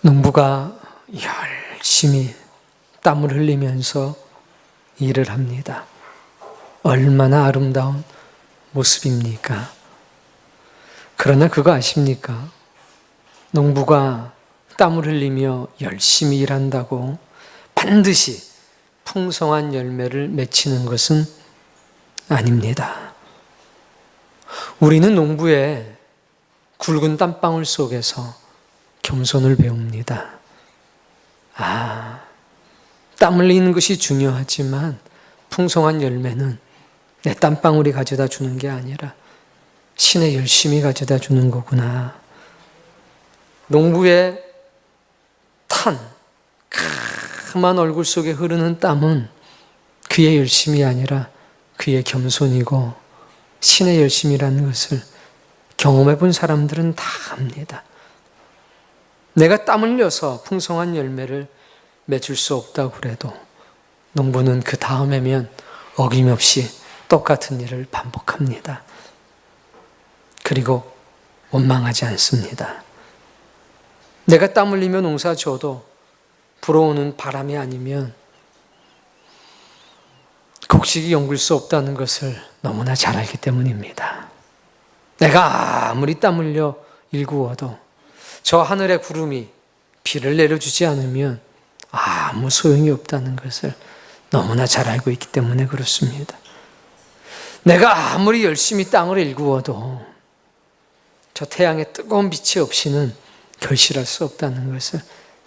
농부가 열심히 땀을 흘리면서 일을 합니다. 얼마나 아름다운 모습입니까? 그러나 그거 아십니까? 농부가 땀을 흘리며 열심히 일한다고 반드시 풍성한 열매를 맺히는 것은 아닙니다. 우리는 농부의 굵은 땀방울 속에서 겸손을 배웁니다. 땀 흘리는 것이 중요하지만 풍성한 열매는 내 땀방울이 가져다 주는 게 아니라 신의 열심히 가져다 주는 거구나. 농부의 탄, 까만 얼굴 속에 흐르는 땀은 그의 열심이 아니라 그의 겸손이고 신의 열심이라는 것을 경험해 본 사람들은 다 압니다. 내가 땀 흘려서 풍성한 열매를 맺을 수 없다고 그래도 농부는 그 다음에면 어김없이 똑같은 일을 반복합니다. 그리고 원망하지 않습니다. 내가 땀 흘리며 농사 지어도 불어오는 바람이 아니면 곡식이 엉글 수 없다는 것을 너무나 잘 알기 때문입니다. 내가 아무리 땀 흘려 일구어도 저 하늘의 구름이 비를 내려주지 않으면 아무 소용이 없다는 것을 너무나 잘 알고 있기 때문에 그렇습니다. 내가 아무리 열심히 땅을 일구어도 저 태양의 뜨거운 빛이 없이는 결실할 수 없다는 것을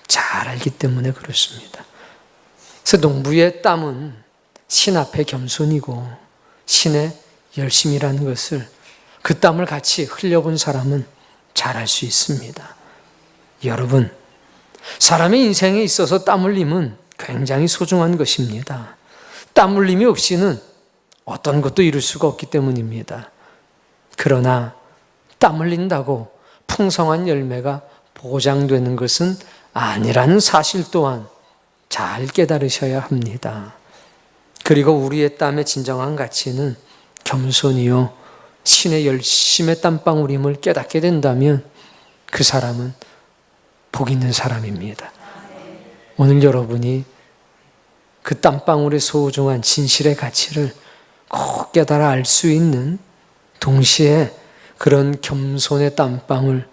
잘 알기 때문에 그렇습니다. 그래서 농부의 땀은 신 앞에 겸손이고 신의 열심이라는 것을 그 땀을 같이 흘려본 사람은 잘 알 수 있습니다. 여러분, 사람의 인생에 있어서 땀 흘림은 굉장히 소중한 것입니다. 땀 흘림이 없이는 어떤 것도 이룰 수가 없기 때문입니다. 그러나 땀 흘린다고 풍성한 열매가 보장되는 것은 아니라는 사실 또한 잘 깨달으셔야 합니다. 그리고 우리의 땀의 진정한 가치는 겸손이요 신의 열심의 땀방울임을 깨닫게 된다면 그 사람은 복 있는 사람입니다. 오늘 여러분이 그 땀방울의 소중한 진실의 가치를 꼭 깨달아 알 수 있는 동시에 그런 겸손의 땀방울,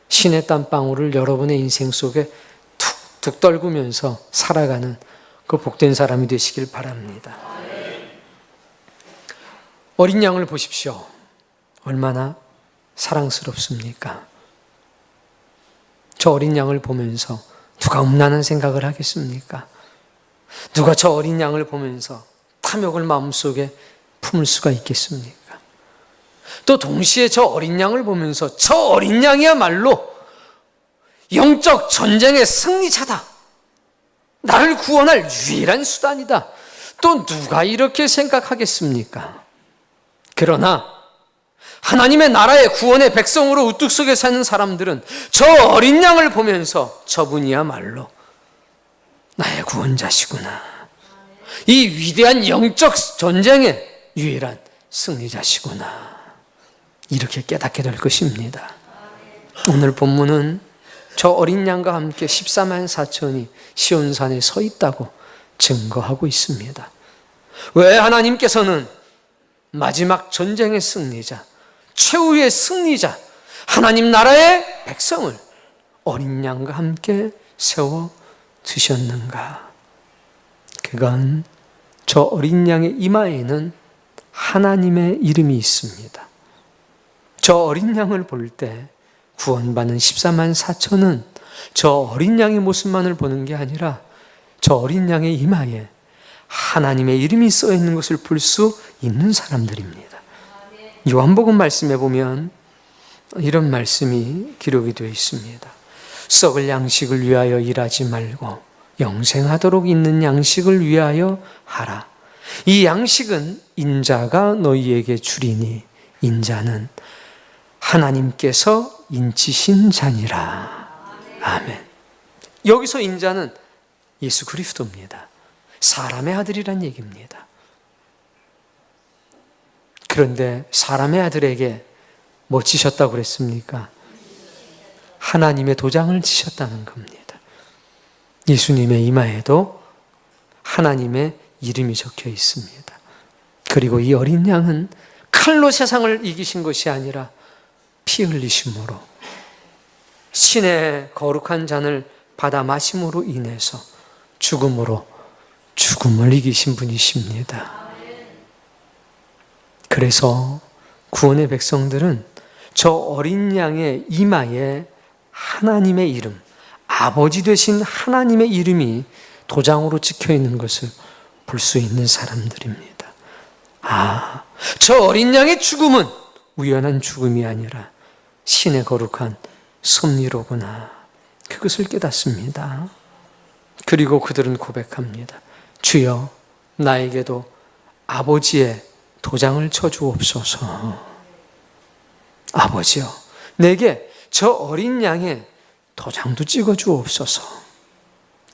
신의 땀방울을 여러분의 인생 속에 툭툭 떨구면서 살아가는 그 복된 사람이 되시길 바랍니다. 어린 양을 보십시오. 얼마나 사랑스럽습니까? 저 어린 양을 보면서 누가 음란한 생각을 하겠습니까? 누가 저 어린 양을 보면서 탐욕을 마음속에 품을 수가 있겠습니까? 또 동시에 저 어린 양을 보면서 저 어린 양이야말로 영적 전쟁의 승리자다. 나를 구원할 유일한 수단이다. 또 누가 이렇게 생각하겠습니까? 그러나 하나님의 나라의 구원의 백성으로 우뚝 서게 사는 사람들은 저 어린 양을 보면서 저분이야말로 나의 구원자시구나. 이 위대한 영적 전쟁의 유일한 승리자시구나. 이렇게 깨닫게 될 것입니다. 오늘 본문은 저 어린 양과 함께 14만 4천이 시온산에 서 있다고 증거하고 있습니다. 왜 하나님께서는 마지막 전쟁의 승리자, 최후의 승리자, 하나님 나라의 백성을 어린 양과 함께 세워 두셨는가? 그건 저 어린 양의 이마에는 하나님의 이름이 있습니다. 저 어린 양을 볼 때 구원받는 14만 4천은 저 어린 양의 모습만을 보는 게 아니라 저 어린 양의 이마에 하나님의 이름이 써 있는 것을 볼 수 있는 사람들입니다. 요한복음 말씀에 보면 이런 말씀이 기록이 되어 있습니다. 썩을 양식을 위하여 일하지 말고 영생하도록 있는 양식을 위하여 하라. 이 양식은 인자가 너희에게 주리니 인자는 하나님께서 인치신 자니라. 아멘. 여기서 인자는 예수 그리스도입니다. 사람의 아들이란 얘기입니다. 그런데 사람의 아들에게 뭐 지셨다고 그랬습니까? 하나님의 도장을 지셨다는 겁니다. 예수님의 이마에도 하나님의 이름이 적혀 있습니다. 그리고 이 어린 양은 칼로 세상을 이기신 것이 아니라 피 흘리심으로 신의 거룩한 잔을 받아 마심으로 인해서 죽음으로 죽음을 이기신 분이십니다. 그래서 구원의 백성들은 저 어린 양의 이마에 하나님의 이름, 아버지 되신 하나님의 이름이 도장으로 찍혀 있는 것을 볼 수 있는 사람들입니다. 아, 저 어린 양의 죽음은 우연한 죽음이 아니라 신의 거룩한 섭리로구나. 그것을 깨닫습니다. 그리고 그들은 고백합니다. 주여, 나에게도 아버지의 도장을 쳐주옵소서. 아버지여, 내게 저 어린 양의 도장도 찍어주옵소서.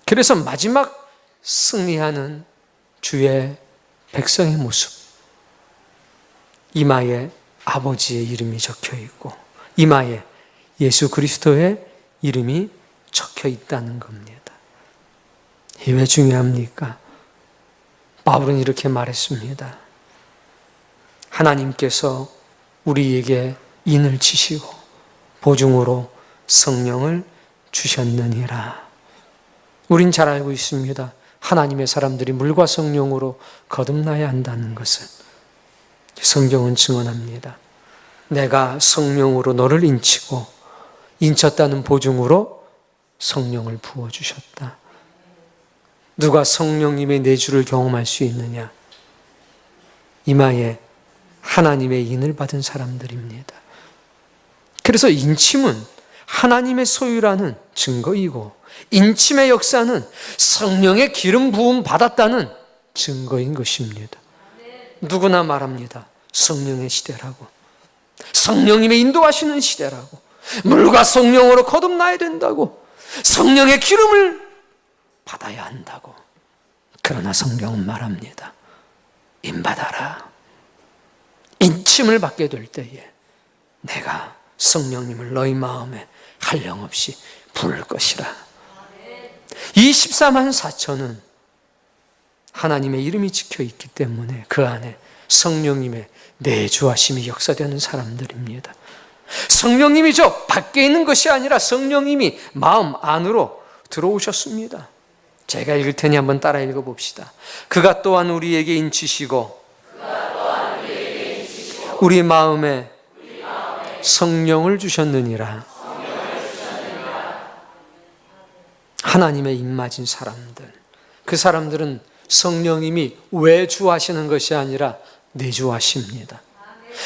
그래서 마지막 승리하는 주의 백성의 모습, 이마에 아버지의 이름이 적혀 있고 이마에 예수 그리스도의 이름이 적혀 있다는 겁니다. 이게 왜 중요합니까? 바울은 이렇게 말했습니다. 하나님께서 우리에게 인을 치시고 보증으로 성령을 주셨느니라. 우린 잘 알고 있습니다. 하나님의 사람들이 물과 성령으로 거듭나야 한다는 것을 성경은 증언합니다. 내가 성령으로 너를 인치고 인쳤다는 보증으로 성령을 부어주셨다. 누가 성령님의 내주를 경험할 수 있느냐? 이마에 하나님의 인을 받은 사람들입니다. 그래서 인침은 하나님의 소유라는 증거이고 인침의 역사는 성령의 기름 부음 받았다는 증거인 것입니다. 누구나 말합니다. 성령의 시대라고. 성령님의 인도하시는 시대라고. 물과 성령으로 거듭나야 된다고. 성령의 기름을 받아야 한다고. 그러나 성경은 말합니다. 인받아라. 인침을 받게 될 때에 내가 성령님을 너희 마음에 한량없이 부을 것이라. 이 14만 4천은 하나님의 이름이 찍혀 있기 때문에 그 안에 성령님의 내주하심이 역사되는 사람들입니다. 성령님이 저 밖에 있는 것이 아니라 성령님이 마음 안으로 들어오셨습니다. 제가 읽을 테니 한번 따라 읽어봅시다. 그가 또한 우리에게 인치시고 우리 마음에 성령을 주셨느니라. 하나님의 입맞은 사람들, 그 사람들은 성령님이 외주하시는 것이 아니라 내주하십니다.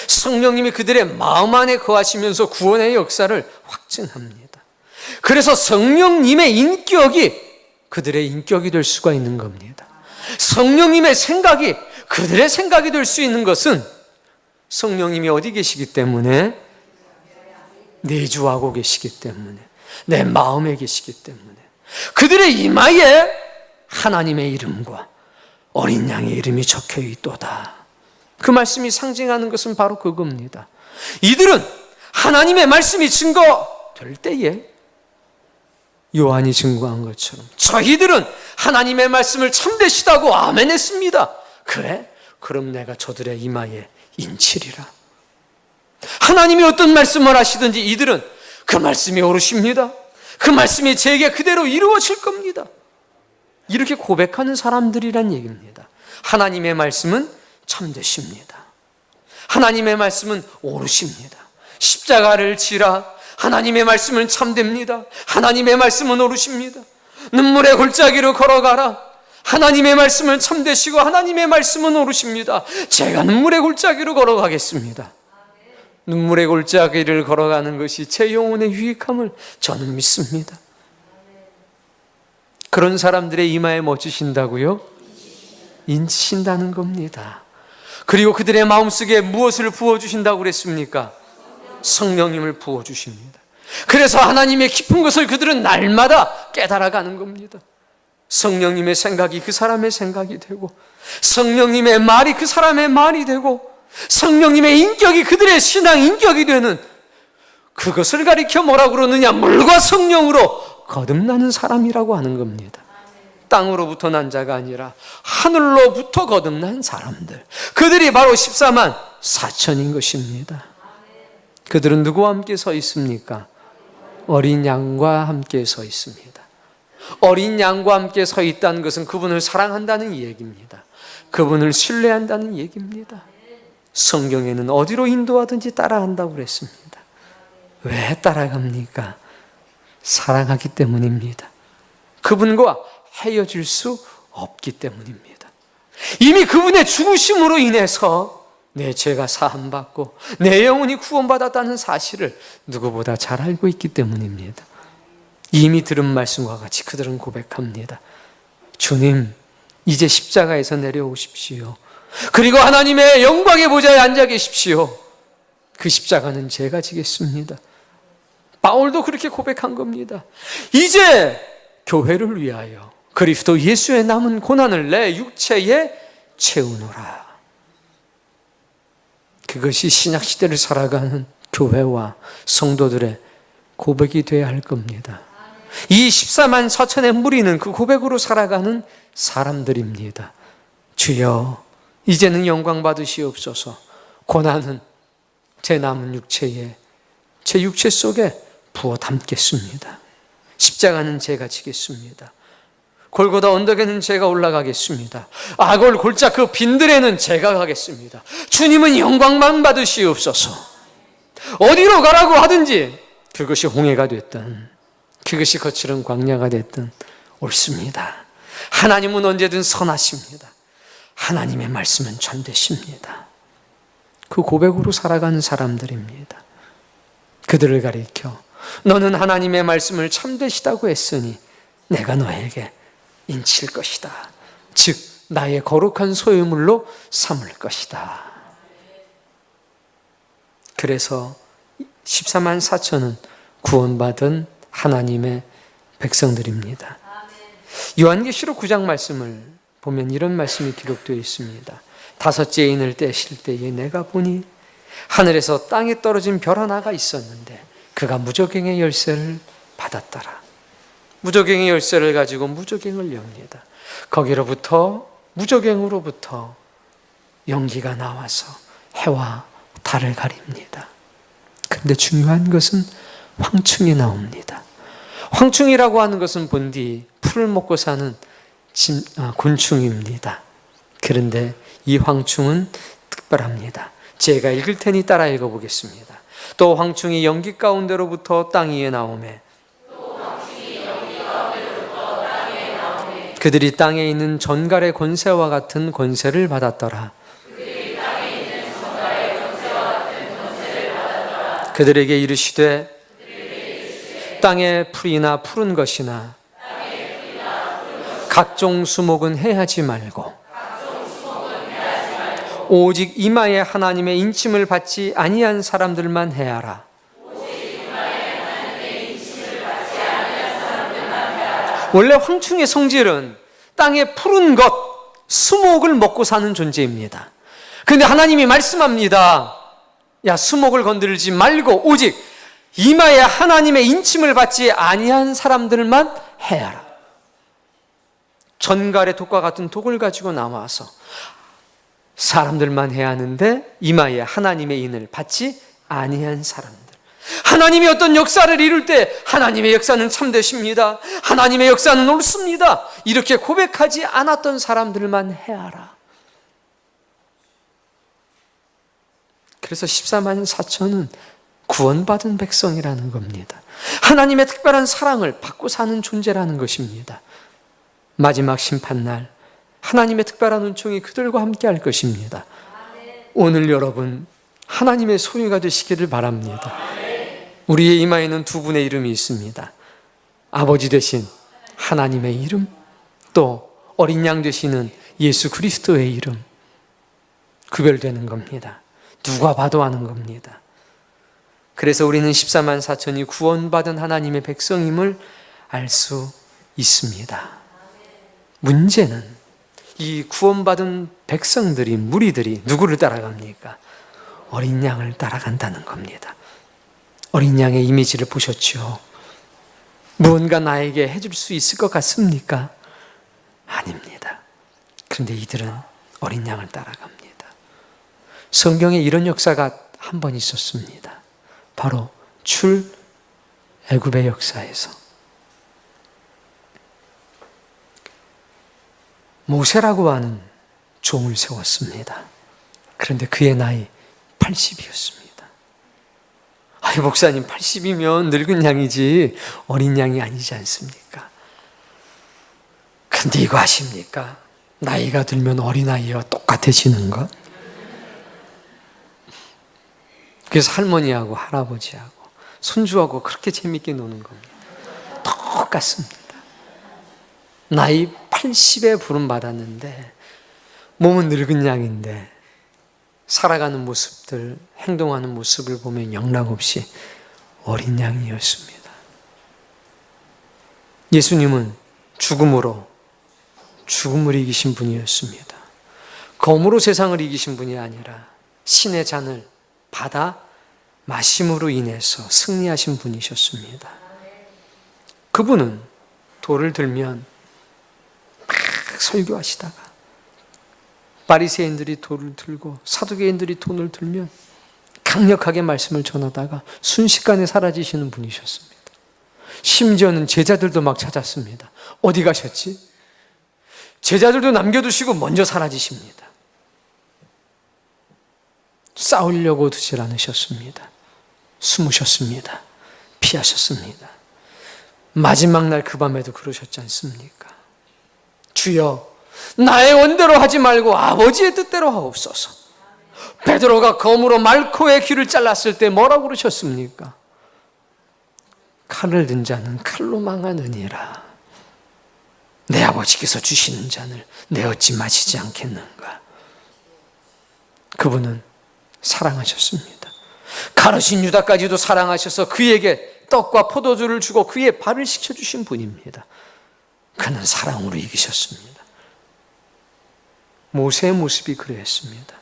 성령님이 그들의 마음 안에 거하시면서 구원의 역사를 확증합니다. 그래서 성령님의 인격이 그들의 인격이 될 수가 있는 겁니다. 성령님의 생각이 그들의 생각이 될 수 있는 것은 성령님이 어디 계시기 때문에? 내주하고 계시기 때문에, 내 마음에 계시기 때문에, 그들의 이마에 하나님의 이름과 어린 양의 이름이 적혀 있도다. 그 말씀이 상징하는 것은 바로 그겁니다. 이들은 하나님의 말씀이 증거될 때에 요한이 증거한 것처럼 저희들은 하나님의 말씀을 참되시다고 아멘했습니다. 그래? 그럼 내가 저들의 이마에 인치리라. 하나님이 어떤 말씀을 하시든지 이들은 그 말씀이 옳으십니다. 그 말씀이 제게 그대로 이루어질 겁니다. 이렇게 고백하는 사람들이란 얘기입니다. 하나님의 말씀은 참되십니다. 하나님의 말씀은 옳으십니다. 십자가를 지라. 하나님의 말씀은 참됩니다. 하나님의 말씀은 옳으십니다. 눈물의 골짜기로 걸어가라. 하나님의 말씀은 참되시고 하나님의 말씀은 옳으십니다. 제가 눈물의 골짜기로 걸어가겠습니다. 눈물의 골짜기를 걸어가는 것이 제 영혼의 유익함을 저는 믿습니다. 그런 사람들의 이마에 뭐 주신다고요? 인치신다는 겁니다. 그리고 그들의 마음속에 무엇을 부어주신다고 그랬습니까? 성령님을 부어주십니다. 그래서 하나님의 깊은 것을 그들은 날마다 깨달아가는 겁니다. 성령님의 생각이 그 사람의 생각이 되고, 성령님의 말이 그 사람의 말이 되고, 성령님의 인격이 그들의 신앙 인격이 되는, 그것을 가리켜 뭐라고 그러느냐? 물과 성령으로 거듭나는 사람이라고 하는 겁니다. 땅으로부터 난 자가 아니라 하늘로부터 거듭난 사람들, 그들이 바로 14만 4천인 것입니다. 그들은 누구와 함께 서 있습니까? 어린 양과 함께 서 있습니다. 어린 양과 함께 서 있다는 것은 그분을 사랑한다는 얘기입니다. 그분을 신뢰한다는 얘기입니다. 성경에는 어디로 인도하든지 따라간다고 그랬습니다. 왜 따라갑니까? 사랑하기 때문입니다. 그분과 헤어질 수 없기 때문입니다. 이미 그분의 죽으심으로 인해서 내 죄가 사함받고 내 영혼이 구원받았다는 사실을 누구보다 잘 알고 있기 때문입니다. 이미 들은 말씀과 같이 그들은 고백합니다. 주님, 이제 십자가에서 내려오십시오. 그리고 하나님의 영광의 보좌에 앉아 계십시오. 그 십자가는 제가 지겠습니다. 바울도 그렇게 고백한 겁니다. 이제 교회를 위하여 그리스도 예수의 남은 고난을 내 육체에 채우노라. 그것이 신약시대를 살아가는 교회와 성도들의 고백이 되어야 할 겁니다. 이 14만 4천의 무리는 그 고백으로 살아가는 사람들입니다. 주여, 이제는 영광 받으시옵소서. 고난은 제 남은 육체에, 제 육체 속에 부어 담겠습니다. 십자가는 제가 지겠습니다. 골고다 언덕에는 제가 올라가겠습니다. 아골 골짜 그 빈들에는 제가 가겠습니다. 주님은 영광만 받으시옵소서. 어디로 가라고 하든지, 그것이 홍해가 됐든 그것이 거칠은 광야가 됐든 옳습니다. 하나님은 언제든 선하십니다. 하나님의 말씀은 참되십니다. 그 고백으로 살아가는 사람들입니다. 그들을 가리켜 너는 하나님의 말씀을 참되시다고 했으니 내가 너에게 인칠 것이다. 즉 나의 거룩한 소유물로 삼을 것이다. 그래서 14만 4천은 구원받은 하나님의 백성들입니다. 요한계시록 9장 말씀을 보면 이런 말씀이 기록되어 있습니다. 다섯째 인을 떼실 때에 내가 보니 하늘에서 땅에 떨어진 별 하나가 있었는데 그가 무저갱의 열쇠를 받았더라. 무저갱의 열쇠를 가지고 무저갱을 엽니다. 거기로부터, 무저갱으로부터 연기가 나와서 해와 달을 가립니다. 그런데 중요한 것은 황충이 나옵니다. 황충이라고 하는 것은 본디 풀을 먹고 사는 곤충입니다. 그런데 이 황충은 특별합니다. 제가 읽을 테니 따라 읽어보겠습니다. 또 황충이 연기 가운데로부터 땅 위에 나오매 그들이 땅에 있는 전갈의 권세와 같은 권세를 받았더라. 그들에게 이르시되 땅의 풀이나 푸른 것이나 각종 수목은 해하지 말고 오직 이마에 하나님의 인침을 받지 아니한 사람들만 해하라. 원래 황충의 성질은 땅의 푸른 것, 수목을 먹고 사는 존재입니다. 그런데 하나님이 말씀합니다. 야, 수목을 건드리지 말고 오직 이마에 하나님의 인침을 받지 아니한 사람들만 해하라. 전갈의 독과 같은 독을 가지고 나와서 사람들만 해야 하는데 이마에 하나님의 인을 받지 아니한 사람들. 하나님이 어떤 역사를 이룰 때 하나님의 역사는 참되십니다. 하나님의 역사는 옳습니다. 이렇게 고백하지 않았던 사람들만 해하라. 그래서 14만 4천은 구원받은 백성이라는 겁니다. 하나님의 특별한 사랑을 받고 사는 존재라는 것입니다. 마지막 심판날 하나님의 특별한 은총이 그들과 함께 할 것입니다. 오늘 여러분 하나님의 소유가 되시기를 바랍니다. 우리의 이마에는 두 분의 이름이 있습니다. 아버지 되신 하나님의 이름, 또 어린 양 되시는 예수 그리스도의 이름. 구별되는 겁니다. 누가 봐도 아는 겁니다. 그래서 우리는 14만 4천이 구원받은 하나님의 백성임을 알 수 있습니다. 문제는 이 구원받은 백성들이, 무리들이 누구를 따라갑니까? 어린 양을 따라간다는 겁니다. 어린 양의 이미지를 보셨죠? 무언가 나에게 해줄 수 있을 것 같습니까? 아닙니다. 그런데 이들은 어린 양을 따라갑니다. 성경에 이런 역사가 한 번 있었습니다. 바로 출애굽의 역사에서 모세라고 하는 종을 세웠습니다. 그런데 그의 나이 80이었습니다. 아이, 목사님 80이면 늙은 양이지 어린 양이 아니지 않습니까? 근데 이거 아십니까? 나이가 들면 어린아이와 똑같아지는 것? 그래서 할머니하고 할아버지하고 손주하고 그렇게 재밌게 노는 겁니다. 똑같습니다. 나이 80에 부름받았는데 몸은 늙은 양인데 살아가는 모습들, 행동하는 모습을 보면 영락없이 어린 양이었습니다. 예수님은 죽음을 이기신 분이었습니다. 검으로 세상을 이기신 분이 아니라 신의 잔을 받아 마심으로 인해서 승리하신 분이셨습니다. 그분은 돌을 들면 막 설교하시다가 바리새인들이 돌을 들고 사두개인들이 돈을 들면 강력하게 말씀을 전하다가 순식간에 사라지시는 분이셨습니다. 심지어는 제자들도 막 찾았습니다. 어디 가셨지? 제자들도 남겨두시고 먼저 사라지십니다. 싸우려고 두질 않으셨습니다. 숨으셨습니다. 피하셨습니다. 마지막 날 그 밤에도 그러셨지 않습니까? 주여, 나의 원대로 하지 말고 아버지의 뜻대로 하옵소서. 베드로가 검으로 말코의 귀를 잘랐을 때 뭐라고 그러셨습니까? 칼을 든 자는 칼로 망하느니라. 내 아버지께서 주시는 잔을 내 어찌 마시지 않겠는가? 그분은 사랑하셨습니다. 가르신 유다까지도 사랑하셔서 그에게 떡과 포도주를 주고 그의 발을 씻겨주신 분입니다. 그는 사랑으로 이기셨습니다. 모세의 모습이 그랬습니다.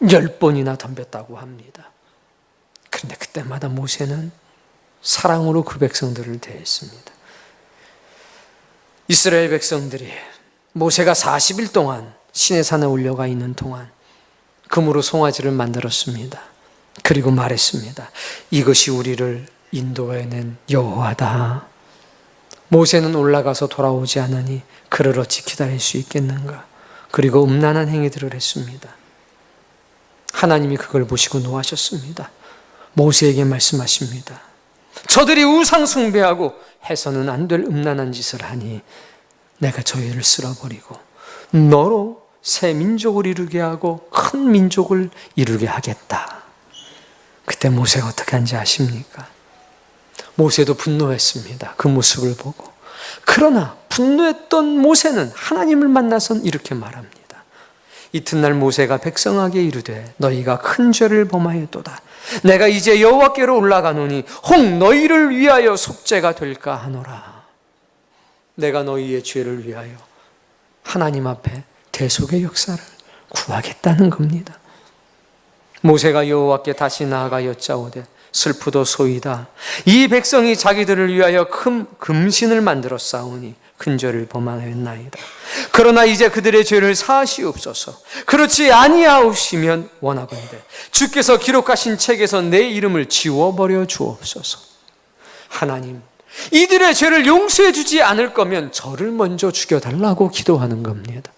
10번이나 덤볐다고 합니다. 그런데 그때마다 모세는 사랑으로 그 백성들을 대했습니다. 이스라엘 백성들이 모세가 40일 동안 시내산에 올라가 있는 동안 금으로 송아지를 만들었습니다. 그리고 말했습니다. 이것이 우리를 인도해낸 여호와다. 모세는 올라가서 돌아오지 않으니 그를 어찌 기다릴 수 있겠는가? 그리고 음란한 행위들을 했습니다. 하나님이 그걸 보시고 노하셨습니다. 모세에게 말씀하십니다. 저들이 우상 숭배하고 해서는 안 될 음란한 짓을 하니 내가 저희를 쓸어버리고 너로 새 민족을 이루게 하고 큰 민족을 이루게 하겠다. 그때 모세가 어떻게 한지 아십니까? 모세도 분노했습니다. 그 모습을 보고. 그러나 분노했던 모세는 하나님을 만나선 이렇게 말합니다. 이튿날 모세가 백성에게 이르되 너희가 큰 죄를 범하였도다. 내가 이제 여호와께로 올라가노니 혹 너희를 위하여 속죄가 될까 하노라. 내가 너희의 죄를 위하여 하나님 앞에 대속의 역사를 구하겠다는 겁니다. 모세가 여호와께 다시 나아가 여짜오되 슬프도소이다. 이 백성이 자기들을 위하여 큰 금신을 만들어 싸우니 큰 죄를 범하였나이다. 그러나 이제 그들의 죄를 사하시옵소서. 그렇지 아니하옵시면 원하건대 주께서 기록하신 책에서 내 이름을 지워버려 주옵소서. 하나님, 이들의 죄를 용서해 주지 않을 거면 저를 먼저 죽여달라고 기도하는 겁니다.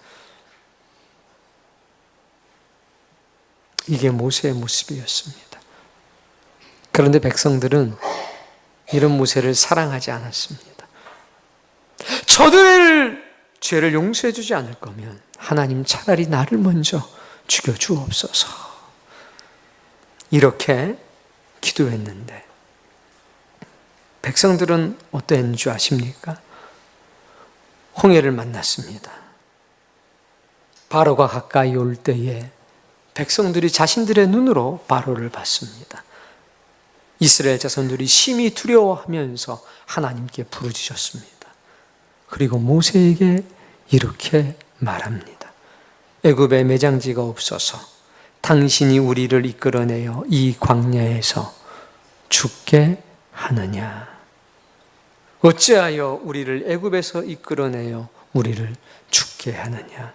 이게 모세의 모습이었습니다. 그런데 백성들은 이런 모세를 사랑하지 않았습니다. 저들 죄를 용서해 주지 않을 거면 하나님 차라리 나를 먼저 죽여 주옵소서. 이렇게 기도했는데 백성들은 어땠는 줄 아십니까? 홍해를 만났습니다. 바로가 가까이 올 때에 백성들이 자신들의 눈으로 바로를 봤습니다. 이스라엘 자손들이 심히 두려워하면서 하나님께 부르짖었습니다. 그리고 모세에게 이렇게 말합니다. 애굽에 매장지가 없어서 당신이 우리를 이끌어내어 이 광야에서 죽게 하느냐. 어찌하여 우리를 애굽에서 이끌어내어 우리를 죽게 하느냐?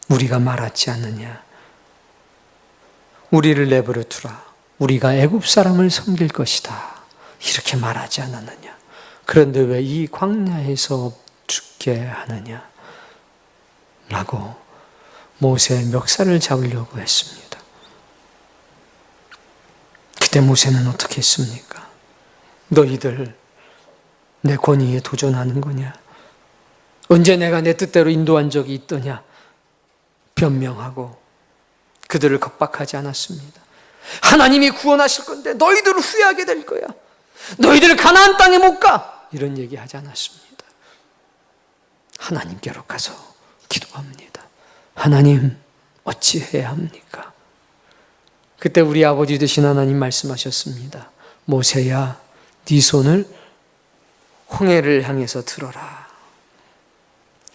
우리가 말하지 않느냐? 우리를 내버려 두라. 우리가 애굽 사람을 섬길 것이다. 이렇게 말하지 않았느냐? 그런데 왜 이 광야에서 죽게 하느냐? 라고 모세의 멱살을 잡으려고 했습니다. 그때 모세는 어떻게 했습니까? 너희들 내 권위에 도전하는 거냐? 언제 내가 내 뜻대로 인도한 적이 있더냐? 변명하고 그들을 겁박하지 않았습니다. 하나님이 구원하실 건데 너희들을 후회하게 될 거야. 너희들 가나안 땅에 못 가. 이런 얘기 하지 않았습니다. 하나님께로 가서 기도합니다. 하나님, 어찌해야 합니까? 그때 우리 아버지 되신 하나님 말씀하셨습니다. 모세야, 네 손을 홍해를 향해서 들어라.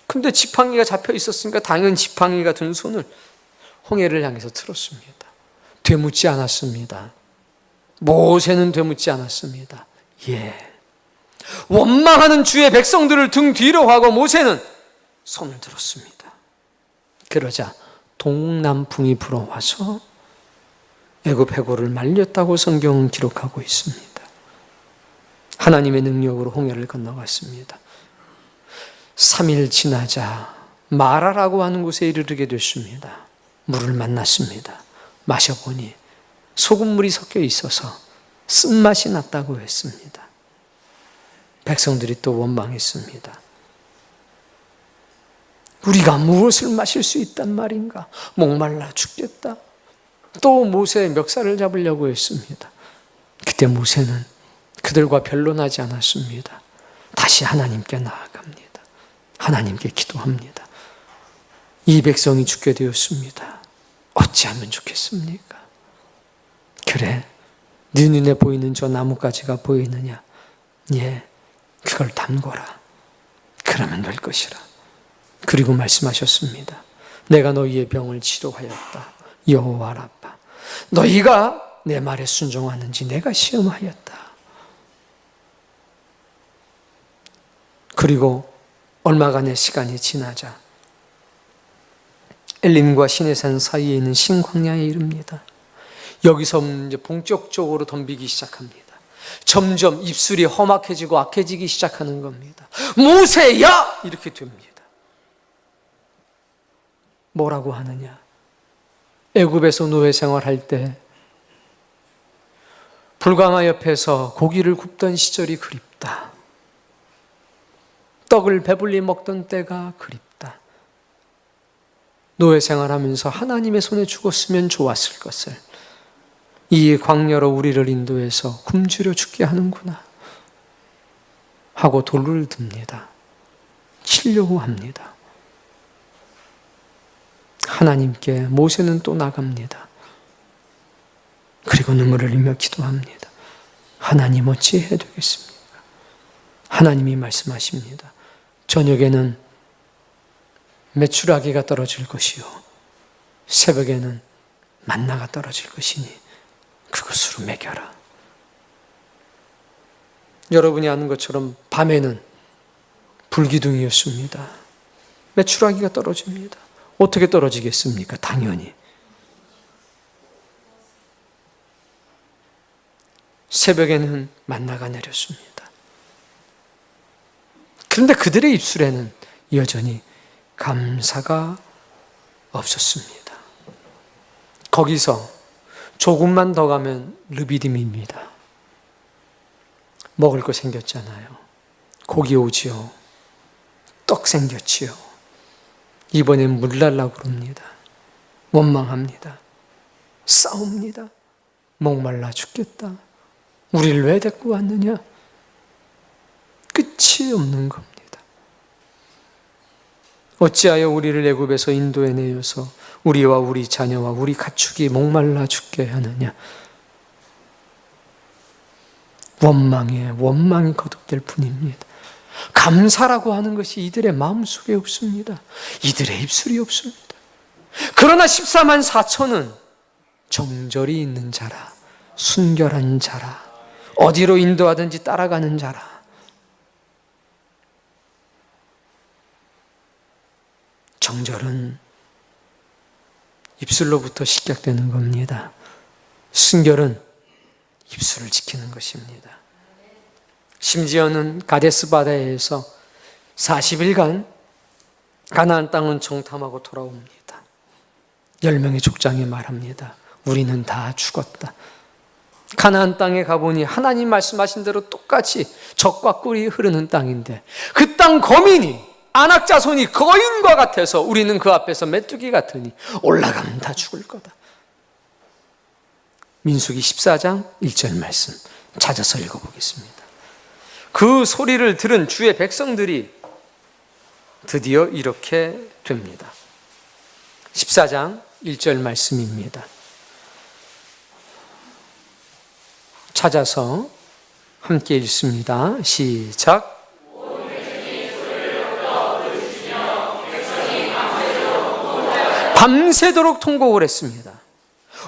근데 지팡이가 잡혀 있었으니까 당연히 지팡이가 든 손을 홍해를 향해서 들었습니다. 되묻지 않았습니다. 모세는 되묻지 않았습니다. 원망하는 주의 백성들을 등 뒤로 하고 모세는 손을 들었습니다. 그러자 동남풍이 불어와서 애굽 해골을 말렸다고 성경은 기록하고 있습니다. 하나님의 능력으로 홍해를 건너갔습니다. 3일 지나자 마라라고 하는 곳에 이르게 됐습니다. 물을 만났습니다. 마셔보니 소금물이 섞여 있어서 쓴맛이 났다고 했습니다. 백성들이 또 원망했습니다. 우리가 무엇을 마실 수 있단 말인가? 목말라 죽겠다. 또 모세의 멱살을 잡으려고 했습니다. 그때 모세는 그들과 변론하지 않았습니다. 다시 하나님께 나아갑니다. 하나님께 기도합니다. 이 백성이 죽게 되었습니다. 어찌하면 좋겠습니까? 그래, 네 눈에 보이는 저 나뭇가지가 보이느냐? 그걸 담궈라. 그러면 될 것이라. 그리고 말씀하셨습니다. 내가 너희의 병을 치료하였다. 여호와 라파. 너희가 내 말에 순종하는지 내가 시험하였다. 그리고 얼마간의 시간이 지나자 엘림과 시내산 사이에 있는 신광야에 이릅니다. 여기서 이제 본격적으로 덤비기 시작합니다. 점점 입술이 험악해지고 악해지기 시작하는 겁니다. 모세야! 이렇게 됩니다. 뭐라고 하느냐? 애굽에서 노예 생활할 때 불가마 옆에서 고기를 굽던 시절이 그립다. 떡을 배불리 먹던 때가 그립다. 노예 생활하면서 하나님의 손에 죽었으면 좋았을 것을 이 광야로 우리를 인도해서 굶주려 죽게 하는구나 하고 돌을 듭니다. 치려고 합니다. 하나님께 모세는 또 나갑니다. 그리고 눈물을 흘리며 기도합니다. 하나님 어찌 해야 되겠습니까? 하나님이 말씀하십니다. 저녁에는 메추라기가 떨어질 것이요 새벽에는 만나가 떨어질 것이니 그것으로 먹여라. 여러분이 아는 것처럼 밤에는 불기둥이었습니다. 메추라기가 떨어집니다. 어떻게 떨어지겠습니까? 당연히. 새벽에는 만나가 내렸습니다. 그런데 그들의 입술에는 여전히 감사가 없었습니다. 거기서 조금만 더 가면 르비딤입니다. 먹을 거 생겼잖아요. 고기 오지요. 떡 생겼지요. 이번엔 물 달라고 그럽니다. 원망합니다. 싸웁니다. 목말라 죽겠다. 우리를 왜 데리고 왔느냐? 끝이 없는 겁니다. 어찌하여 우리를 애굽에서 인도해 내어서 우리와 우리 자녀와 우리 가축이 목말라 죽게 하느냐? 원망이 거듭될 뿐입니다. 감사라고 하는 것이 이들의 마음속에 없습니다. 이들의 입술이 없습니다. 그러나 14만 4천은 정절이 있는 자라, 순결한 자라, 어디로 인도하든지 따라가는 자라. 정절은 입술로부터 시작되는 겁니다. 순결은 입술을 지키는 것입니다. 심지어는 가데스 바다에서 40일간 가나안 땅은 정탐하고 돌아옵니다. 10명의 족장이 말합니다. 우리는 다 죽었다. 가나안 땅에 가보니 하나님 말씀하신 대로 똑같이 젖과 꿀이 흐르는 땅인데 그 땅 거민이 아낙 자손이 거인과 같아서 우리는 그 앞에서 메뚜기 같으니 올라가면 다 죽을 거다. 민수기 14장 1절 말씀 찾아서 읽어보겠습니다. 그 소리를 들은 주의 백성들이 드디어 이렇게 됩니다. 14장 1절 말씀입니다. 찾아서 함께 읽습니다. 시작. 밤새도록 통곡을 했습니다.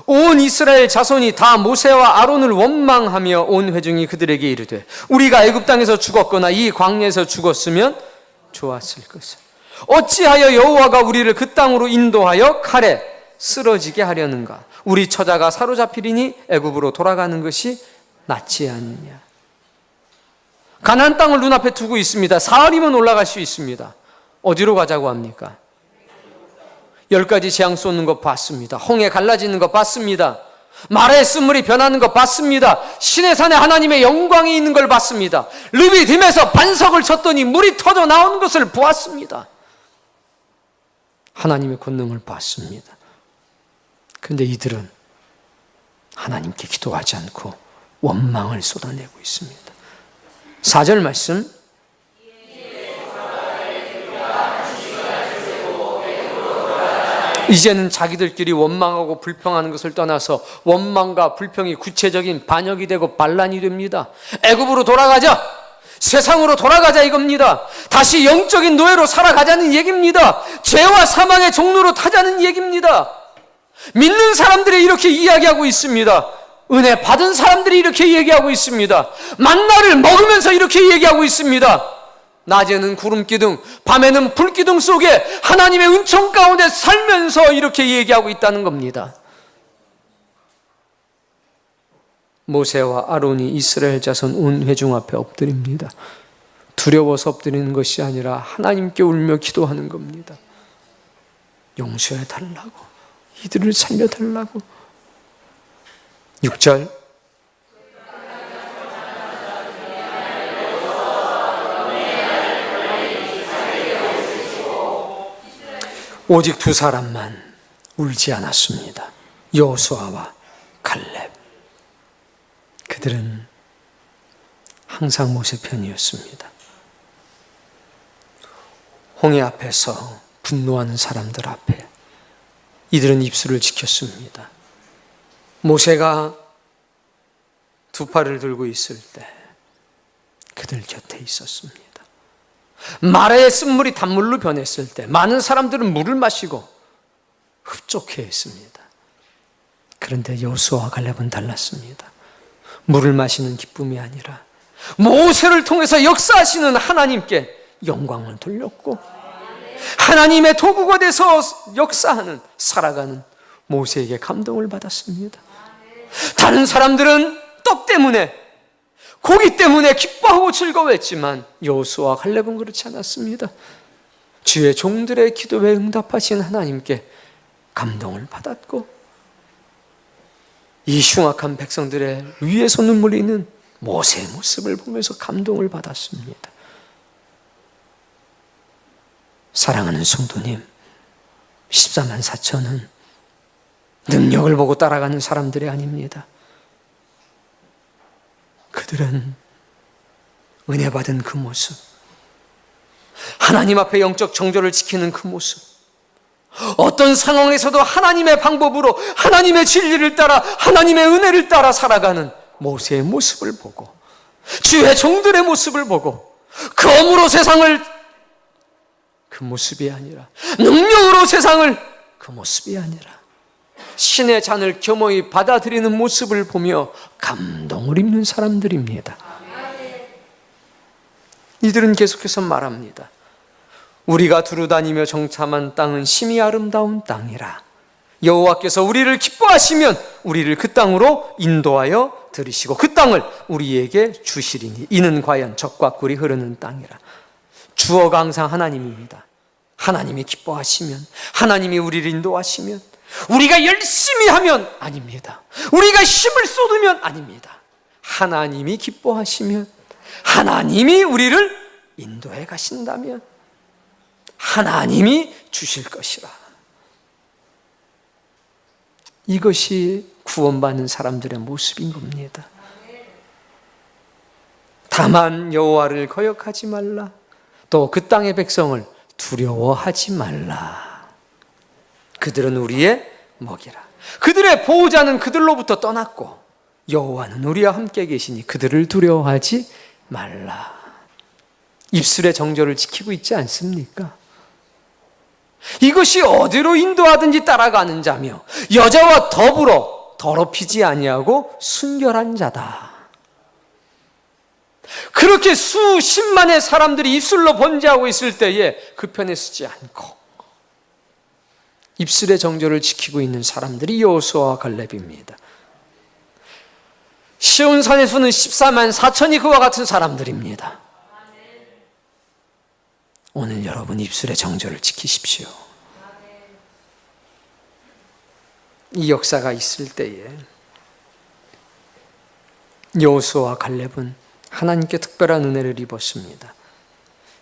온 이스라엘 자손이 다 모세와 아론을 원망하며 온 회중이 그들에게 이르되 우리가 애굽 땅에서 죽었거나 이 광야에서 죽었으면 좋았을 것을. 어찌하여 여호와가 우리를 그 땅으로 인도하여 칼에 쓰러지게 하려는가? 우리 처자가 사로잡히리니 애굽으로 돌아가는 것이 낫지 않느냐? 가나안 땅을 눈앞에 두고 있습니다. 사흘이면 올라갈 수 있습니다. 어디로 가자고 합니까? 10가지 재앙 쏟는 것 봤습니다. 홍해 갈라지는 것 봤습니다. 마라의 쓴물이 변하는 것 봤습니다. 신의 산에 하나님의 영광이 있는 걸 봤습니다. 르비딤에서 반석을 쳤더니 물이 터져 나오는 것을 보았습니다. 하나님의 권능을 봤습니다. 그런데 이들은 하나님께 기도하지 않고 원망을 쏟아내고 있습니다. 4절 말씀 이제는 자기들끼리 원망하고 불평하는 것을 떠나서 원망과 불평이 구체적인 반역이 되고 반란이 됩니다. 애굽으로 돌아가자, 세상으로 돌아가자 이겁니다. 다시 영적인 노예로 살아가자는 얘기입니다. 죄와 사망의 종로로 타자는 얘기입니다. 믿는 사람들이 이렇게 이야기하고 있습니다. 은혜 받은 사람들이 이렇게 얘기하고 있습니다. 만나를 먹으면서 이렇게 얘기하고 있습니다. 낮에는 구름기둥, 밤에는 불기둥 속에 하나님의 은총 가운데 살면서 이렇게 얘기하고 있다는 겁니다. 모세와 아론이 이스라엘 자손 온 회중 앞에 엎드립니다. 두려워서 엎드리는 것이 아니라 하나님께 울며 기도하는 겁니다. 용서해 달라고, 이들을 살려달라고. 6절 오직 두 사람만 울지 않았습니다. 여호수아와 갈렙. 그들은 항상 모세 편이었습니다. 홍해 앞에서 분노하는 사람들 앞에 이들은 입술을 지켰습니다. 모세가 두 팔을 들고 있을 때 그들 곁에 있었습니다. 마라의 쓴물이 단물로 변했을 때 많은 사람들은 물을 마시고 흡족해했습니다. 그런데 여호수아와 갈렙은 달랐습니다. 물을 마시는 기쁨이 아니라 모세를 통해서 역사하시는 하나님께 영광을 돌렸고 하나님의 도구가 돼서 역사하는, 살아가는 모세에게 감동을 받았습니다. 다른 사람들은 떡 때문에, 고기 때문에 기뻐하고 즐거워했지만 여호수아와 갈렙은 그렇지 않았습니다. 주의 종들의 기도에 응답하신 하나님께 감동을 받았고 이 흉악한 백성들의 위에서 눈물이 있는 모세의 모습을 보면서 감동을 받았습니다. 사랑하는 성도님, 14만 4천은 능력을 보고 따라가는 사람들이 아닙니다. 그들은 은혜 받은 그 모습, 하나님 앞에 영적 정절을 지키는 그 모습, 어떤 상황에서도 하나님의 방법으로 하나님의 진리를 따라 하나님의 은혜를 따라 살아가는 모세의 모습을 보고 주의 종들의 모습을 보고 검으로 세상을 그 모습이 아니라 능력으로 세상을 그 모습이 아니라 신의 잔을 겸허히 받아들이는 모습을 보며 감동을 입는 사람들입니다. 이들은 계속해서 말합니다. 우리가 두루다니며 정탐한 땅은 심히 아름다운 땅이라. 여호와께서 우리를 기뻐하시면 우리를 그 땅으로 인도하여 들이시고 그 땅을 우리에게 주시리니 이는 과연 젖과 꿀이 흐르는 땅이라. 주어가 항상 하나님입니다. 하나님이 기뻐하시면, 하나님이 우리를 인도하시면, 우리가 열심히 하면 아닙니다. 우리가 힘을 쏟으면 아닙니다. 하나님이 기뻐하시면, 하나님이 우리를 인도해 가신다면 하나님이 주실 것이라. 이것이 구원받는 사람들의 모습인 겁니다. 다만 여호와를 거역하지 말라. 또 그 땅의 백성을 두려워하지 말라. 그들은 우리의 먹이라. 그들의 보호자는 그들로부터 떠났고 여호와는 우리와 함께 계시니 그들을 두려워하지 말라. 입술의 정절을 지키고 있지 않습니까? 이것이 어디로 인도하든지 따라가는 자며 여자와 더불어 더럽히지 아니하고 순결한 자다. 그렇게 수십만의 사람들이 입술로 번제하고 있을 때에 그 편에 서지 않고 입술의 정절을 지키고 있는 사람들이 여호수아와 갈렙입니다. 시온산에서는 14만 4천이 그와 같은 사람들입니다. 오늘 여러분 입술의 정절을 지키십시오. 이 역사가 있을 때에 여호수아와 갈렙은 하나님께 특별한 은혜를 입었습니다.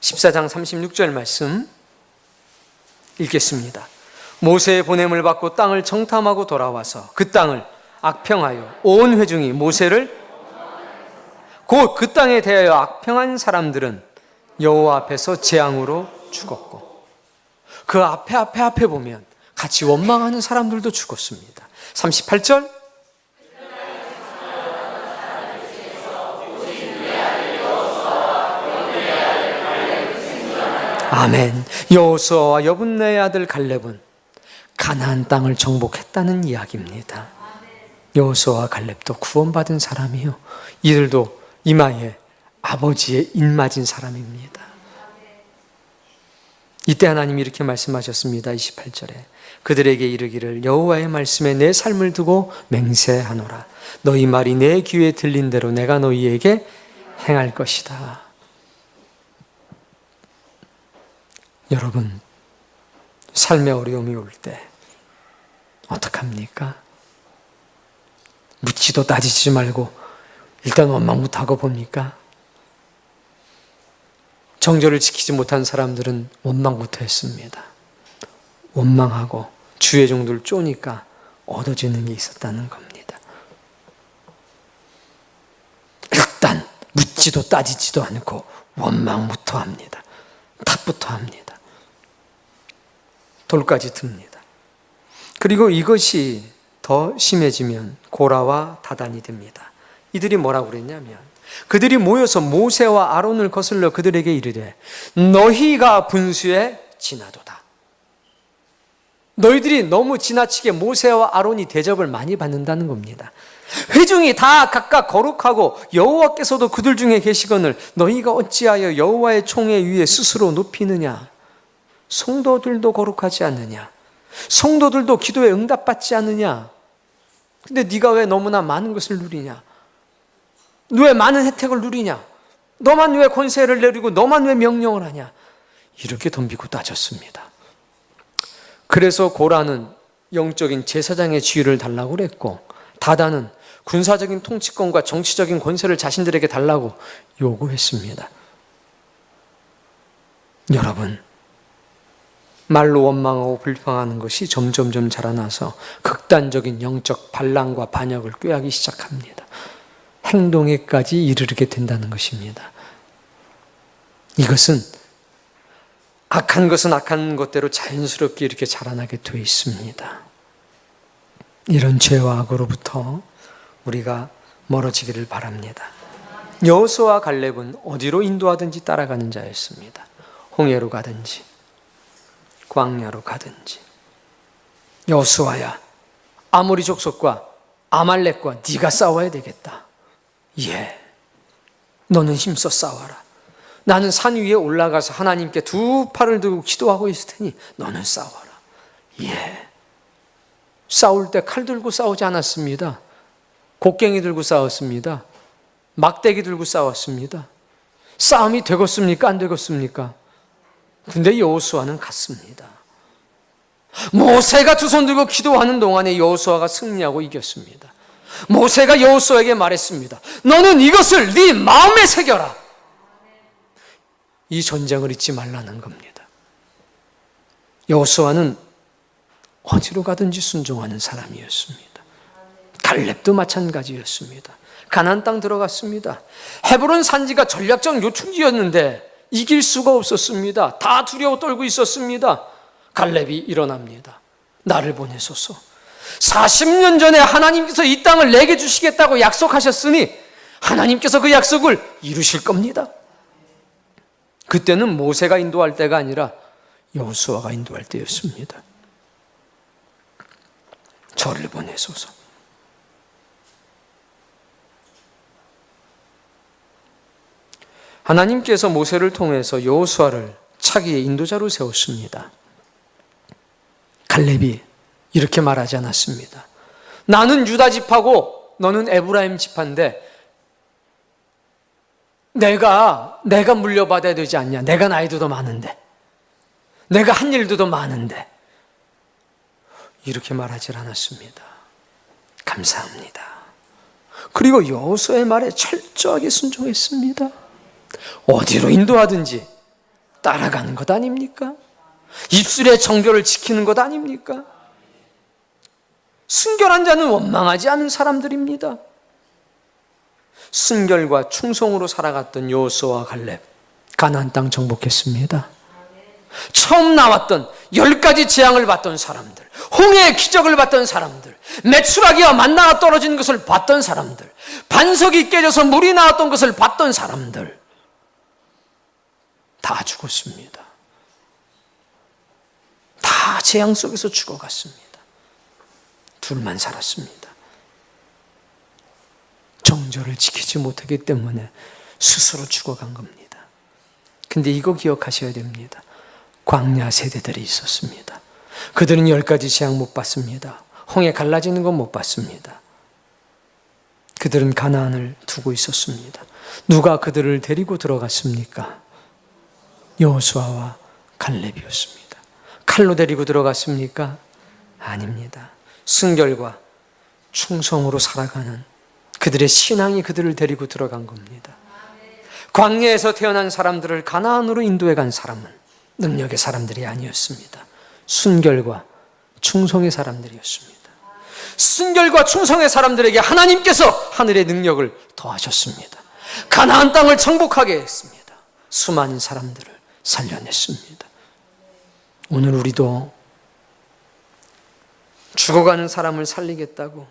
14장 36절 말씀 읽겠습니다. 모세의 보냄을 받고 땅을 정탐하고 돌아와서 그 땅을 악평하여 온 회중이 모세를 곧 그 땅에 대하여 악평한 사람들은 여호와 앞에서 재앙으로 죽었고 그 앞에 보면 같이 원망하는 사람들도 죽었습니다. 38절 아멘. 여호수아와 여분네의 아들 갈렙은 가나안 땅을 정복했다는 이야기입니다. 여호수아와 갈렙도 구원받은 사람이요, 이들도 이마에 아버지의 인맞은 사람입니다. 이때 하나님이 이렇게 말씀하셨습니다. 28절에 그들에게 이르기를 여호와의 말씀에 내 삶을 두고 맹세하노라. 너희 말이 내 귀에 들린 대로 내가 너희에게 행할 것이다. 여러분, 삶의 어려움이 올 때 어떡합니까? 묻지도 따지지 말고 일단 원망부터 하고 봅니까? 정절을 지키지 못한 사람들은 원망부터 했습니다. 원망하고 주의 종들 쪼니까 얻어지는 게 있었다는 겁니다. 일단 묻지도 따지지도 않고 원망부터 합니다. 탓부터 합니다. 돌까지 듭니다. 그리고 이것이 더 심해지면 고라와 다단이 됩니다. 이들이 뭐라고 그랬냐면 그들이 모여서 모세와 아론을 거슬러 그들에게 이르되 너희가 분수에 지나도다. 너희들이 너무 지나치게 모세와 아론이 대접을 많이 받는다는 겁니다. 회중이 다 각각 거룩하고 여호와께서도 그들 중에 계시거늘 너희가 어찌하여 여호와의 총회 위에 스스로 높이느냐. 성도들도 거룩하지 않느냐. 성도들도 기도에 응답받지 않느냐. 근데 네가 왜 너무나 많은 것을 누리냐. 왜 많은 혜택을 누리냐. 너만 왜 권세를 내리고 너만 왜 명령을 하냐. 이렇게 덤비고 따졌습니다. 그래서 고라는 영적인 제사장의 지위를 달라고 그랬고 다단은 군사적인 통치권과 정치적인 권세를 자신들에게 달라고 요구했습니다. 여러분, 말로 원망하고 불평하는 것이 점점점 자라나서 극단적인 영적 반란과 반역을 꾀하기 시작합니다. 행동에까지 이르게 된다는 것입니다. 이것은 악한 것은 악한 것대로 자연스럽게 이렇게 자라나게 되어 있습니다. 이런 죄와 악으로부터 우리가 멀어지기를 바랍니다. 여호수아와 갈렙은 어디로 인도하든지 따라가는 자였습니다. 홍해로 가든지 광야로 가든지. 여호수아야, 아모리 족속과 아말렉과 네가 싸워야 되겠다. 예, 너는 힘써 싸워라. 나는 산 위에 올라가서 하나님께 두 팔을 들고 기도하고 있을 테니 너는 싸워라. 예. 싸울 때 칼 들고 싸우지 않았습니다. 곡괭이 들고 싸웠습니다. 막대기 들고 싸웠습니다. 싸움이 되겠습니까? 안 되겠습니까? 근데 여호수아는 갔습니다. 모세가 두 손 들고 기도하는 동안에 여호수아가 승리하고 이겼습니다. 모세가 여호수아에게 말했습니다. 너는 이것을 네 마음에 새겨라. 이 전쟁을 잊지 말라는 겁니다. 여호수아는 어디로 가든지 순종하는 사람이었습니다. 갈렙도 마찬가지였습니다. 가나안 땅 들어갔습니다. 헤브론 산지가 전략적 요충지였는데 이길 수가 없었습니다. 다 두려워 떨고 있었습니다. 갈렙이 일어납니다. 나를 보내소서. 40년 전에 하나님께서 이 땅을 내게 주시겠다고 약속하셨으니 하나님께서 그 약속을 이루실 겁니다. 그때는 모세가 인도할 때가 아니라 여호수아가 인도할 때였습니다. 저를 보내소서. 하나님께서 모세를 통해서 여호수아를 차기의 인도자로 세웠습니다. 갈렙이 이렇게 말하지 않았습니다. 나는 유다 지파고 너는 에브라임 지파인데 내가 물려받아야 되지 않냐. 내가 나이도 더 많은데, 내가 한 일도 더 많은데, 이렇게 말하지 않았습니다. 감사합니다. 그리고 여호수아의 말에 철저하게 순종했습니다. 어디로 인도하든지 따라가는 것 아닙니까? 입술의 정결을 지키는 것 아닙니까? 순결한 자는 원망하지 않은 사람들입니다. 순결과 충성으로 살아갔던 여호수아와 갈렙, 가나안 땅 정복했습니다. 처음 나왔던 10가지 재앙을 봤던 사람들, 홍해의 기적을 봤던 사람들, 메추라기와 만나가 떨어진 것을 봤던 사람들, 반석이 깨져서 물이 나왔던 것을 봤던 사람들 다 죽었습니다. 다 재앙 속에서 죽어갔습니다. 둘만 살았습니다. 정절을 지키지 못하기 때문에 스스로 죽어간 겁니다. 근데 이거 기억하셔야 됩니다. 광야 세대들이 있었습니다. 그들은 10가지 재앙 못 봤습니다. 홍해 갈라지는 건 못 봤습니다. 그들은 가나안을 두고 있었습니다. 누가 그들을 데리고 들어갔습니까? 여호수아와 갈렙이었습니다. 칼로 데리고 들어갔습니까? 아닙니다. 순결과 충성으로 살아가는 그들의 신앙이 그들을 데리고 들어간 겁니다. 광야에서 태어난 사람들을 가나안으로 인도해 간 사람은 능력의 사람들이 아니었습니다. 순결과 충성의 사람들이었습니다. 순결과 충성의 사람들에게 하나님께서 하늘의 능력을 더하셨습니다. 가나안 땅을 정복하게 했습니다. 수많은 사람들을 살려냈습니다. 오늘 우리도 죽어가는 사람을 살리겠다고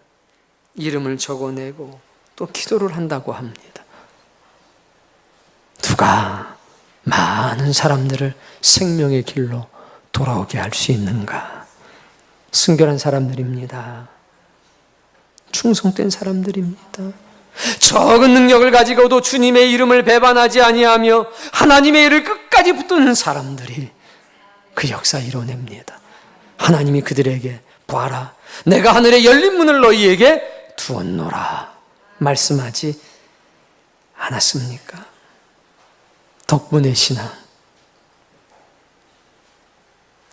이름을 적어내고 또 기도를 한다고 합니다. 누가 많은 사람들을 생명의 길로 돌아오게 할 수 있는가? 순결한 사람들입니다. 충성된 사람들입니다. 적은 능력을 가지고도 주님의 이름을 배반하지 아니하며 하나님의 일을 끝까지 붙드는 사람들이 그 역사 이뤄냅니다. 하나님이 그들에게 보아라, 내가 하늘의 열린 문을 너희에게 두었노라 말씀하지 않았습니까? 덕분의 신앙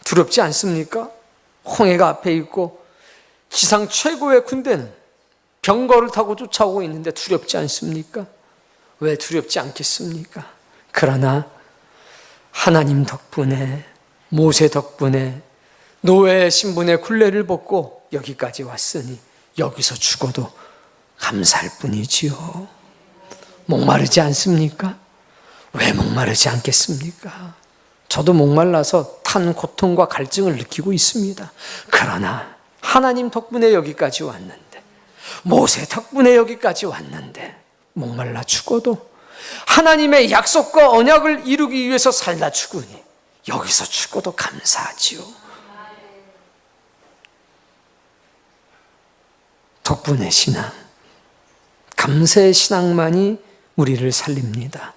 두렵지 않습니까? 홍해가 앞에 있고 지상 최고의 군대는 병거를 타고 쫓아오고 있는데 두렵지 않습니까? 왜 두렵지 않겠습니까? 그러나 하나님 덕분에, 모세 덕분에 노예 신분의 굴레를 벗고 여기까지 왔으니 여기서 죽어도 감사할 뿐이지요. 목마르지 않습니까? 왜 목마르지 않겠습니까? 저도 목말라서 탄 고통과 갈증을 느끼고 있습니다. 그러나 하나님 덕분에 여기까지 왔는데, 모세 덕분에 여기까지 왔는데 목말라 죽어도 하나님의 약속과 언약을 이루기 위해서 살다 죽으니 여기서 죽어도 감사하지요. 덕분의 신앙, 감사의 신앙만이 우리를 살립니다.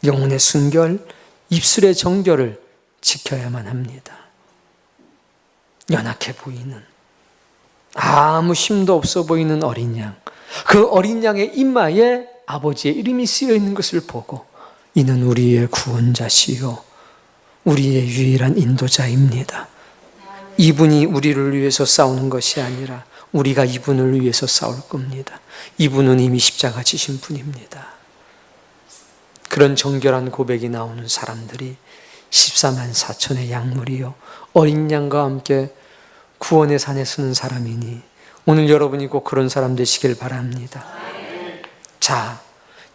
영혼의 순결, 입술의 정결을 지켜야만 합니다. 연약해 보이는, 아무 힘도 없어 보이는 어린 양, 그 어린 양의 이마에 아버지의 이름이 쓰여 있는 것을 보고 이는 우리의 구원자시요 우리의 유일한 인도자입니다. 이분이 우리를 위해서 싸우는 것이 아니라 우리가 이분을 위해서 싸울 겁니다. 이분은 이미 십자가 지신 분입니다. 그런 정결한 고백이 나오는 사람들이 14만 4천의 양물이요 어린 양과 함께 구원의 산에 서는 사람이니 오늘 여러분이 꼭 그런 사람 되시길 바랍니다. 자,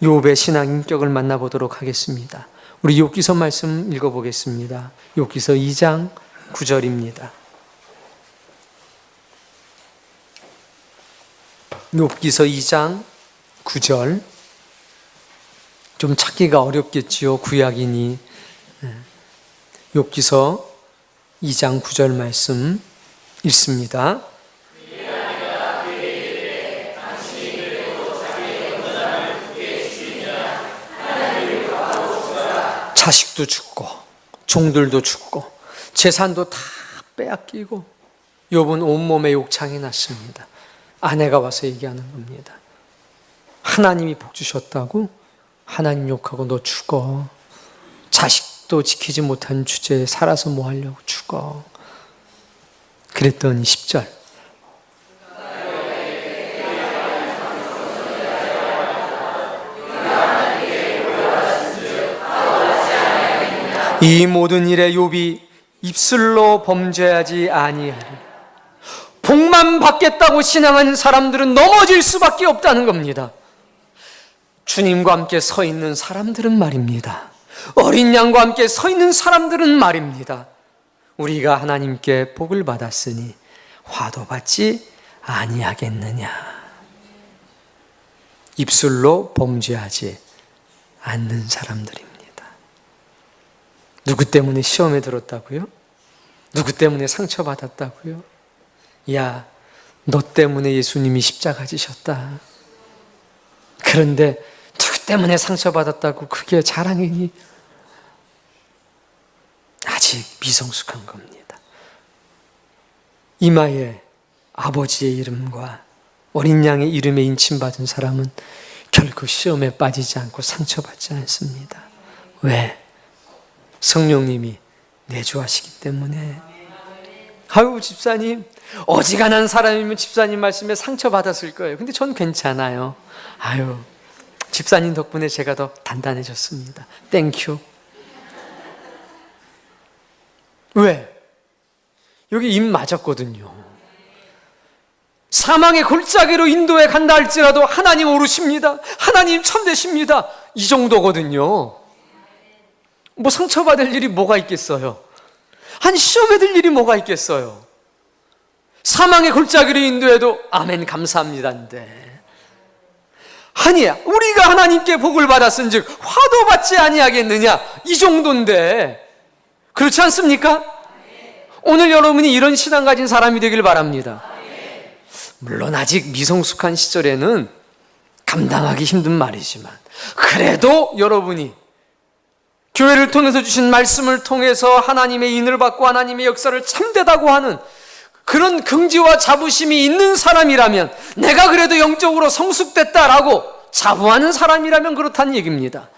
욥의 신앙 인격을 만나보도록 하겠습니다. 우리 욥기서 말씀 읽어보겠습니다. 욥기서 2장 9절입니다. 욥기서 2장 9절. 좀 찾기가 어렵겠지요. 구약이니. 욥기서 2장 9절 말씀 읽습니다. 자식도 죽고 종들도 죽고 재산도 다 빼앗기고 욥은 온몸에 욕창이 났습니다. 아내가 와서 얘기하는 겁니다. 하나님이 복 주셨다고? 하나님 욕하고 너 죽어. 자식도 지키지 못한 주제에 살아서 뭐 하려고 죽어. 그랬더니 10절. 이 모든 일에 욥이 입술로 범죄하지 아니하리. 복만 받겠다고 신앙하는 사람들은 넘어질 수밖에 없다는 겁니다. 주님과 함께 서 있는 사람들은 말입니다. 어린 양과 함께 서 있는 사람들은 말입니다. 우리가 하나님께 복을 받았으니 화도 받지 아니하겠느냐. 입술로 범죄하지 않는 사람들입니다. 누구 때문에 시험에 들었다고요? 누구 때문에 상처받았다고요? 야, 너 때문에 예수님이 십자가 지셨다. 그런데 누구 때문에 상처받았다고 그게 자랑이니? 아직 미성숙한 겁니다. 이마에 아버지의 이름과 어린 양의 이름에 인침받은 사람은 결코 시험에 빠지지 않고 상처받지 않습니다. 왜? 성령님이 내주하시기 때문에. 아유, 집사님, 어지간한 사람이면 집사님 말씀에 상처받았을 거예요. 근데 전 괜찮아요. 아유, 집사님 덕분에 제가 더 단단해졌습니다. 땡큐. 왜? 여기 입 맞았거든요. 사망의 골짜기로 인도해 간다 할지라도 하나님 오르십니다. 하나님 참되십니다. 이 정도거든요. 뭐 상처받을 일이 뭐가 있겠어요? 한 시험에 들 일이 뭐가 있겠어요? 사망의 골짜기로 인도해도 아멘 감사합니다인데, 아니 우리가 하나님께 복을 받았은즉 화도 받지 아니하겠느냐, 이 정도인데 그렇지 않습니까? 오늘 여러분이 이런 신앙 가진 사람이 되길 바랍니다. 물론 아직 미성숙한 시절에는 감당하기 힘든 말이지만 그래도 여러분이 교회를 통해서 주신 말씀을 통해서 하나님의 인을 받고 하나님의 역사를 참되다고 하는 그런 긍지와 자부심이 있는 사람이라면, 내가 그래도 영적으로 성숙됐다라고 자부하는 사람이라면 그렇다는 얘기입니다.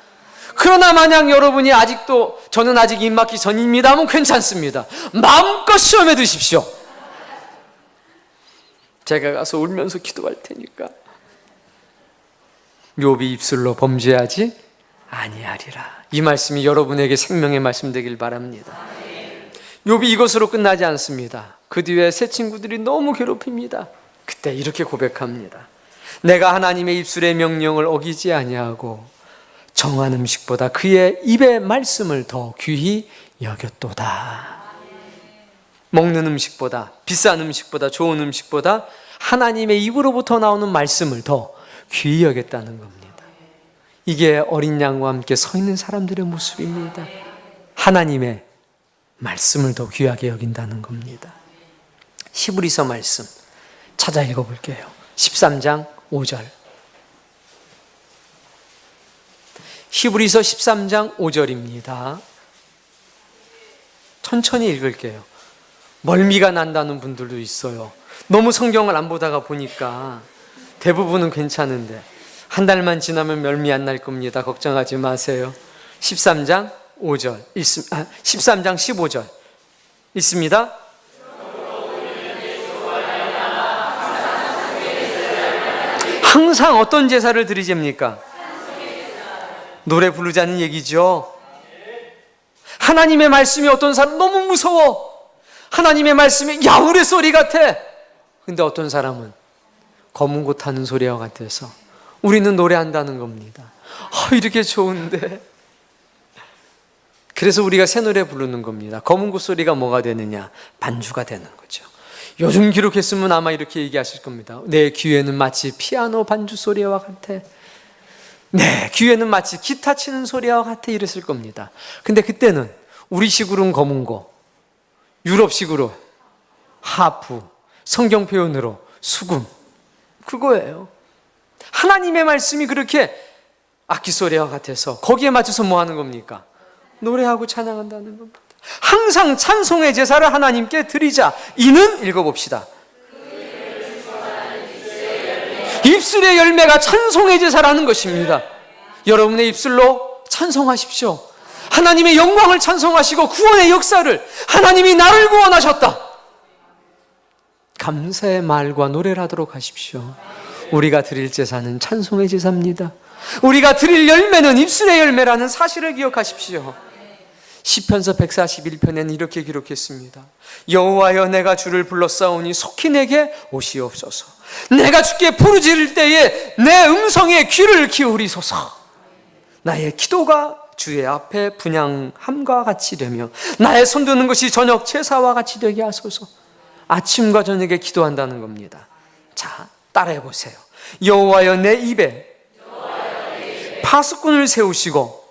그러나 만약 여러분이 아직도 저는 아직 입 막기 전입니다 하면 괜찮습니다. 마음껏 시험에 드십시오. 제가 가서 울면서 기도할 테니까. 욥이 입술로 범죄하지 아니하리라. 이 말씀이 여러분에게 생명의 말씀 되길 바랍니다. 욥이 이것으로 끝나지 않습니다. 그 뒤에 새 친구들이 너무 괴롭힙니다. 그때 이렇게 고백합니다. 내가 하나님의 입술의 명령을 어기지 아니하고 정한 음식보다 그의 입의 말씀을 더 귀히 여겼도다. 먹는 음식보다, 비싼 음식보다, 좋은 음식보다 하나님의 입으로부터 나오는 말씀을 더 귀히 여겼다는 겁니다. 이게 어린 양과 함께 서 있는 사람들의 모습입니다. 하나님의 말씀을 더 귀하게 여긴다는 겁니다. 히브리서 말씀 찾아 읽어볼게요. 13장 5절. 히브리서 13장 5절입니다. 천천히 읽을게요. 멀미가 난다는 분들도 있어요. 너무 성경을 안 보다가 보니까 대부분은 괜찮은데 한 달만 지나면 멀미 안 날 겁니다. 걱정하지 마세요. 13장 5절 13장 15절 있습니다. 항상 어떤 제사를 드리십니까? 노래 부르자는 얘기죠. 하나님의 말씀이 어떤 사람 너무 무서워. 하나님의 말씀이 야울의 소리 같아. 근데 어떤 사람은 검은 고 타는 소리와 같아서 우리는 노래한다는 겁니다. 이렇게 좋은데. 그래서 우리가 새 노래 부르는 겁니다. 검은 고 소리가 뭐가 되느냐? 반주가 되는 거죠. 요즘 기록했으면 아마 이렇게 얘기하실 겁니다. 내 귀에는 마치 피아노 반주 소리와 같아. 내 귀에는 마치 기타 치는 소리와 같아. 이랬을 겁니다. 근데 그때는 우리식으로는 검은 고, 유럽식으로 하프, 성경 표현으로 수금, 그거예요. 하나님의 말씀이 그렇게 악기 소리와 같아서 거기에 맞춰서 뭐 하는 겁니까? 노래하고 찬양한다는 겁니다. 항상 찬송의 제사를 하나님께 드리자. 이는 읽어봅시다. 입술의 열매가 찬송의 제사라는 것입니다. 여러분의 입술로 찬송하십시오. 하나님의 영광을 찬송하시고 구원의 역사를, 하나님이 나를 구원하셨다, 감사의 말과 노래를 하도록 하십시오. 우리가 드릴 제사는 찬송의 제사입니다. 우리가 드릴 열매는 입술의 열매라는 사실을 기억하십시오. 시편서 141편에는 이렇게 기록했습니다. 여호와여, 내가 주를 불렀사오니 속히 내게 오시옵소서. 내가 주께 부르짖을 때에 내 음성에 귀를 기울이소서. 나의 기도가 주의 앞에 분향함과 같이 되며 나의 손드는 것이 저녁 제사와 같이 되게 하소서. 아침과 저녁에 기도한다는 겁니다. 자, 따라해 보세요. 여호와여, 내 입에 파수꾼을 세우시고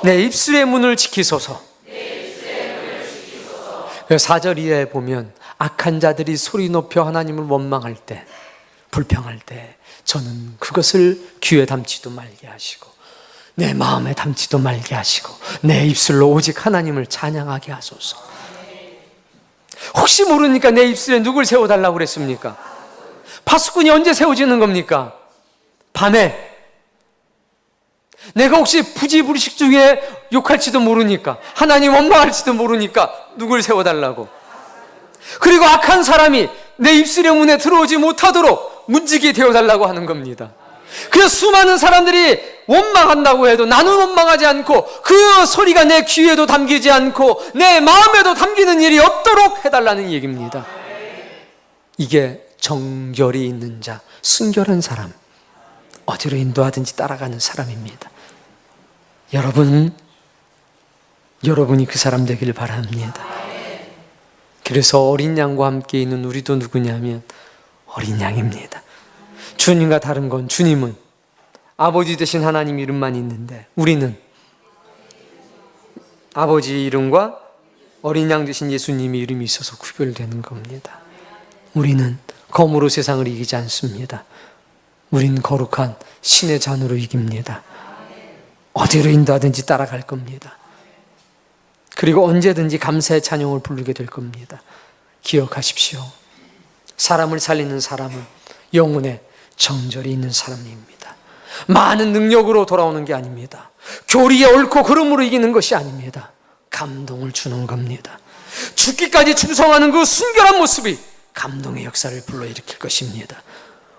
내 입술의 문을 지키소서. 그 4절 이하에 보면 악한 자들이 소리 높여 하나님을 원망할 때, 불평할 때 저는 그것을 귀에 담지도 말게 하시고 내 마음에 담지도 말게 하시고 내 입술로 오직 하나님을 찬양하게 하소서. 혹시 모르니까 내 입술에 누굴 세워달라고 그랬습니까? 파수꾼이 언제 세워지는 겁니까? 밤에. 내가 혹시 부지불식 중에 욕할지도 모르니까, 하나님 원망할지도 모르니까 누굴 세워달라고. 그리고 악한 사람이 내 입술의 문에 들어오지 못하도록 문지기 되어달라고 하는 겁니다. 그래서 수많은 사람들이 원망한다고 해도 나는 원망하지 않고 그 소리가 내 귀에도 담기지 않고 내 마음에도 담기는 일이 없도록 해달라는 얘기입니다. 이게 정결이 있는 자, 순결한 사람, 어디로 인도하든지 따라가는 사람입니다. 여러분이 그 사람 되기를 바랍니다. 그래서 어린 양과 함께 있는 우리도 누구냐면 어린 양입니다. 주님과 다른 건 주님은 아버지 되신 하나님 이름만 있는데 우리는 아버지 이름과 어린 양 되신 예수님의 이름이 있어서 구별되는 겁니다. 우리는 검으로 세상을 이기지 않습니다. 우린 거룩한 신의 잔으로 이깁니다. 어디로 인도하든지 따라갈 겁니다. 그리고 언제든지 감사의 찬양을 부르게 될 겁니다. 기억하십시오. 사람을 살리는 사람은 영혼에 정절이 있는 사람입니다. 많은 능력으로 돌아오는 게 아닙니다. 교리에 옳고 그름으로 이기는 것이 아닙니다. 감동을 주는 겁니다. 죽기까지 충성하는 그 순결한 모습이 감동의 역사를 불러일으킬 것입니다.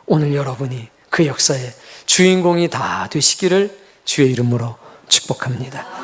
오늘 여러분이 그 역사의 주인공이 다 되시기를 주의 이름으로 축복합니다.